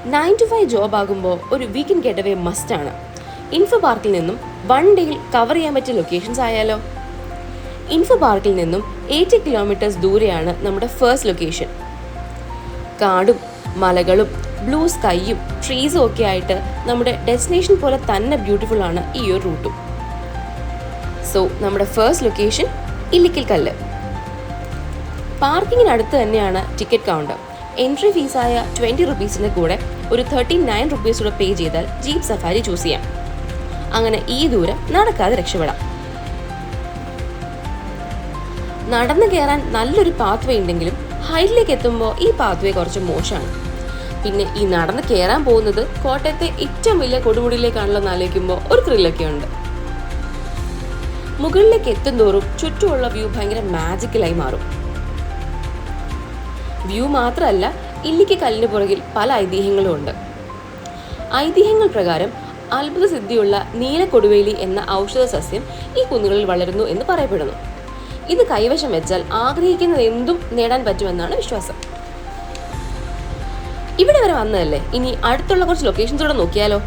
9 to 5 job ആകുമ്പോൾ ഒരു weekend ഗെറ്റവേ മസ്റ്റാണ്. ഇൻഫോ പാർക്കിൽ നിന്നും 1 ഡേയിൽ കവർ ചെയ്യാൻ പറ്റിയ ലൊക്കേഷൻസ് ആയാലോ? ഇൻഫോ പാർക്കിൽ നിന്നും 80 കിലോമീറ്റേഴ്സ് ദൂരെയാണ് നമ്മുടെ ഫസ്റ്റ് ലൊക്കേഷൻ. കാടും മലകളും ബ്ലൂ സ്കൈയും ട്രീസും ഒക്കെ ആയിട്ട് നമ്മുടെ ഡെസ്റ്റിനേഷൻ പോലെ തന്നെ ബ്യൂട്ടിഫുൾ ആണ് ഈ ഒരു റൂട്ടും. സോ നമ്മുടെ ഫസ്റ്റ് ലൊക്കേഷൻ ഇല്ലിക്കൽ കല്ല്. പാർക്കിങ്ങിനടുത്ത് തന്നെയാണ് ടിക്കറ്റ് കൗണ്ടർ. എൻട്രി ഫീസായ 20 റുപ്പീസിൻ്റെ കൂടെ ഒരു 39 റുപ്പീസ് കൂടെ പേ ചെയ്താൽ ജീപ്പ് സഫാരി ചൂസ് ചെയ്യാം. അങ്ങനെ ഈ ദൂരം നടക്കാതെ രക്ഷപ്പെടാം. നടന്നു കയറാൻ നല്ലൊരു പാത്വേ ഉണ്ടെങ്കിലും ഹൈറ്റിലേക്ക് എത്തുമ്പോൾ ഈ പാത്വേ കുറച്ച് മോശമാണ്. പിന്നെ ഈ നടന്ന് കയറാൻ പോകുന്നത് കോട്ടയത്തെ ഏറ്റവും വലിയ കൊടുമുടിയിലേക്കാണല്ലോ എന്നാലോചിക്കുമ്പോൾ ഒരു ത്രില്ലൊക്കെ ഉണ്ട്. മുകളിലേക്ക് എത്തും തോറും ചുറ്റുമുള്ള വ്യൂ ഭയങ്കര മാജിക്കലായി മാറും. വ്യൂ മാത്രമല്ല, ഇല്ലിക്കൽ കല്ലിന് പുറകിൽ പല ഐതിഹ്യങ്ങളും ഉണ്ട്. ഐതിഹ്യങ്ങൾ പ്രകാരം അത്ഭുത സിദ്ധിയുള്ള നീലക്കൊടുവേലി എന്ന ഔഷധ സസ്യം ഈ കുന്നുകളിൽ വളരുന്നു എന്ന് പറയപ്പെടുന്നു. ഇത് കൈവശം വെച്ചാൽ ആഗ്രഹിക്കുന്നത് എന്തും നേടാൻ പറ്റുമെന്നാണ് വിശ്വാസം. ഇവിടെ വരെ വന്നതല്ലേ, ഇനി അടുത്തുള്ള കുറച്ച് ലൊക്കേഷൻസ് കൂടെ നോക്കിയാലോ?